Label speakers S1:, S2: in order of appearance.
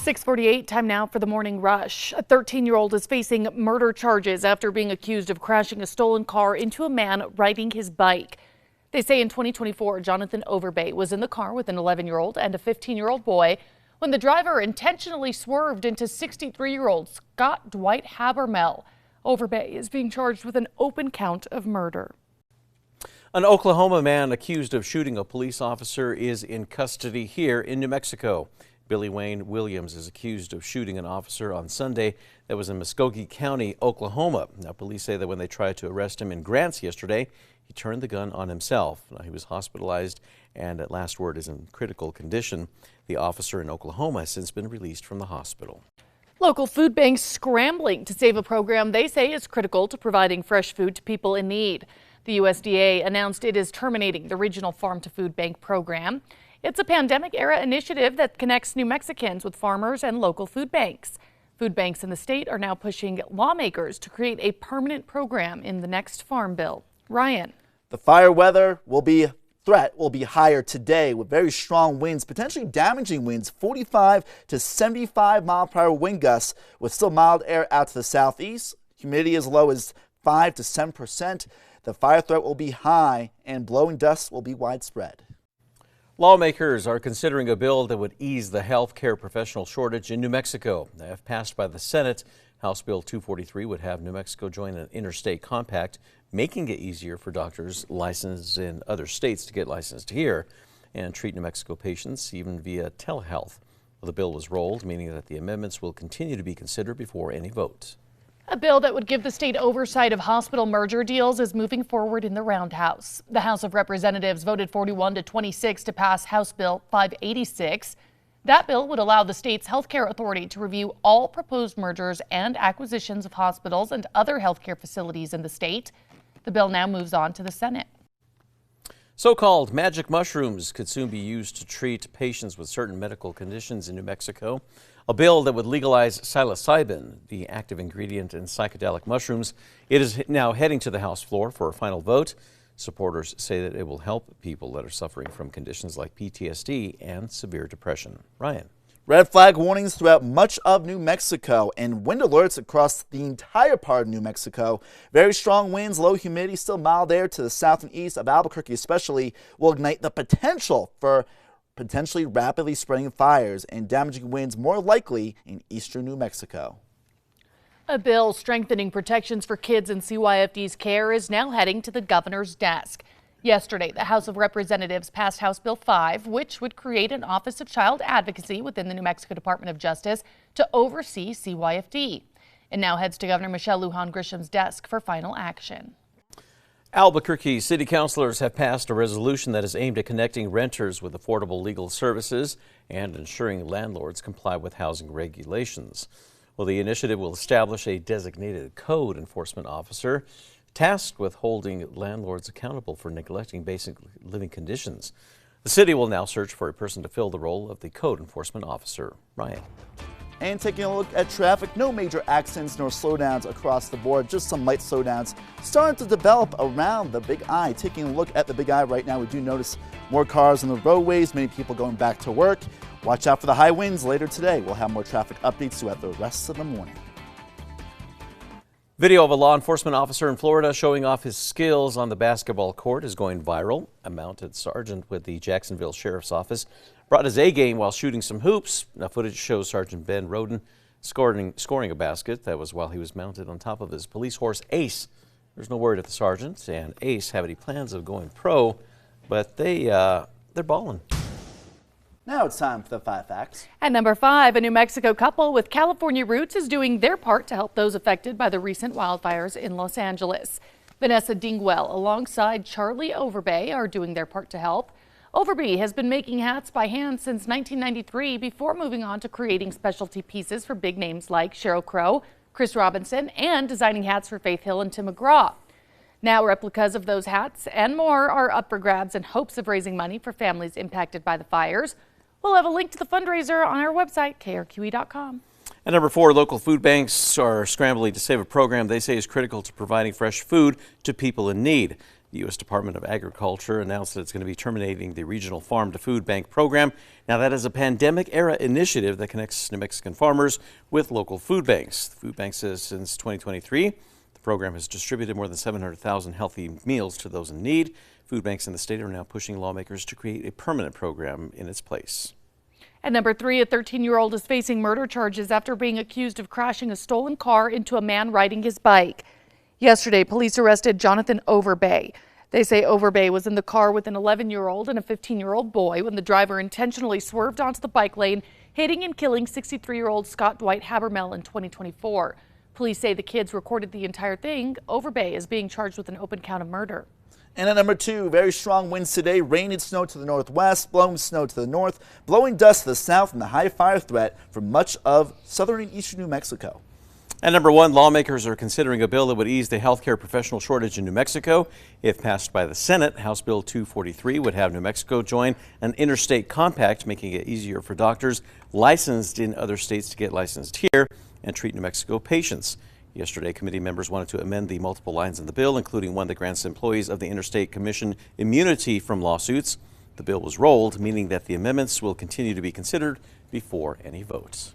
S1: 6:48, time now for the morning rush. A 13-year-old is facing murder charges after being accused of crashing a stolen car into a man riding his bike. They say in 2024, Jonathan Overbay was in the car with an 11-year-old and a 15-year-old boy when the driver intentionally swerved into 63-year-old Scott Dwight Habermel. Overbay is being charged with an open count of murder.
S2: An Oklahoma man accused of shooting a police officer is in custody here in New Mexico. Billy Wayne Williams is accused of shooting an officer on Sunday that was in Muskogee County, Oklahoma. Now, police say that when they tried to arrest him in Grants yesterday, he turned the gun on himself. Now, he was hospitalized and at last word is in critical condition. The officer in Oklahoma has since been released from the hospital.
S1: Local food banks scrambling to save a program they say is critical to providing fresh food to people in need. The USDA announced it is terminating the regional farm to food bank program. It's a pandemic-era initiative that connects New Mexicans with farmers and local food banks. Food banks in the state are now pushing lawmakers to create a permanent program in the next farm bill. Ryan.
S3: The fire weather threat will be higher today with very strong winds, potentially damaging winds, 45 to 75 mile per hour wind gusts with still mild air out to the southeast. Humidity as low as 5 to 7%. The fire threat will be high and blowing dust will be widespread.
S2: Lawmakers are considering a bill that would ease the health care professional shortage in New Mexico. If passed by the Senate, House Bill 243 would have New Mexico join an interstate compact, making it easier for doctors licensed in other states to get licensed here and treat New Mexico patients even via telehealth. Well, the bill was rolled, meaning that the amendments will continue to be considered before any vote.
S1: A bill that would give the state oversight of hospital merger deals is moving forward in the Roundhouse. The House of Representatives voted 41 to 26 to pass House Bill 586. That bill would allow the state's healthcare authority to review all proposed mergers and acquisitions of hospitals and other healthcare facilities in the state. The bill now moves on to the Senate.
S2: So-called magic mushrooms could soon be used to treat patients with certain medical conditions in New Mexico. A bill that would legalize Psilocybin, the active ingredient in psychedelic mushrooms, it is now heading to the House floor for a final vote. Supporters say that it will help people that are suffering from conditions like PTSD and severe depression. Ryan.
S3: Red flag warnings throughout much of New Mexico and wind alerts across the entire part of New Mexico. Very strong winds, low humidity, still mild air to the south and east of Albuquerque especially will ignite the potential for potentially rapidly spreading fires and damaging winds more likely in eastern New Mexico.
S1: A bill strengthening protections for kids in CYFD's care is now heading to the governor's desk. Yesterday, the House of Representatives passed House Bill 5, which would create an Office of Child Advocacy within the New Mexico Department of Justice to oversee CYFD. It now heads to Governor Michelle Lujan Grisham's desk for final action.
S2: Albuquerque city councilors have passed a resolution that is aimed at connecting renters with affordable legal services and ensuring landlords comply with housing regulations. Well, the initiative will establish a designated code enforcement officer tasked with holding landlords accountable for neglecting basic living conditions. The city will now search for a person to fill the role of the code enforcement officer. Ryan.
S3: And taking a look at traffic, no major accidents nor slowdowns across the board, just some light slowdowns starting to develop around the Big I. Taking a look at the Big I right now, we do notice more cars on the roadways, many people going back to work. Watch out for the high winds later today. We'll have more traffic updates throughout the rest of the morning.
S2: Video of a law enforcement officer in Florida showing off his skills on the basketball court is going viral. A mounted sergeant with the Jacksonville Sheriff's Office brought his A game while shooting some hoops. Now, footage shows Sergeant Ben Roden scoring a basket. That was while he was mounted on top of his police horse, Ace. There's no word if the sergeant and Ace have any plans of going pro, but they're balling.
S3: Now it's time for the 5 facts.
S1: At number 5, a New Mexico couple with California roots is doing their part to help those affected by the recent wildfires in Los Angeles. Vanessa Dingwell alongside Charlie Overbay are doing their part to help. Overbay has been making hats by hand since 1993 before moving on to creating specialty pieces for big names like Sheryl Crow, Chris Robinson, and designing hats for Faith Hill and Tim McGraw. Now replicas of those hats and more are up for grabs in hopes of raising money for families impacted by the fires. We'll have a link to the fundraiser on our website, KRQE.com.
S2: And number 4, local food banks are scrambling to save a program they say is critical to providing fresh food to people in need. The U.S. Department of Agriculture announced that it's going to be terminating the regional farm-to-food bank program. Now, that is a pandemic-era initiative that connects New Mexican farmers with local food banks. The food bank says since 2023, the program has distributed more than 700,000 healthy meals to those in need. Food banks in the state are now pushing lawmakers to create a permanent program in its place.
S1: At number 3, a 13-year-old is facing murder charges after being accused of crashing a stolen car into a man riding his bike. Yesterday, police arrested Jonathan Overbay. They say Overbay was in the car with an 11-year-old and a 15-year-old boy when the driver intentionally swerved onto the bike lane, hitting and killing 63-year-old Scott Dwight Habermel in 2024. Police say the kids recorded the entire thing. Overbay is being charged with an open count of murder.
S3: And at number 2, very strong winds today, rain and snow to the northwest, blowing snow to the north, blowing dust to the south, and the high fire threat for much of southern and eastern New Mexico.
S2: At number 1, lawmakers are considering a bill that would ease the healthcare professional shortage in New Mexico. If passed by the Senate, House Bill 243 would have New Mexico join an interstate compact, making it easier for doctors licensed in other states to get licensed here and treat New Mexico patients. Yesterday, committee members wanted to amend the multiple lines in the bill, including one that grants employees of the Interstate Commission immunity from lawsuits. The bill was rolled, meaning that the amendments will continue to be considered before any votes.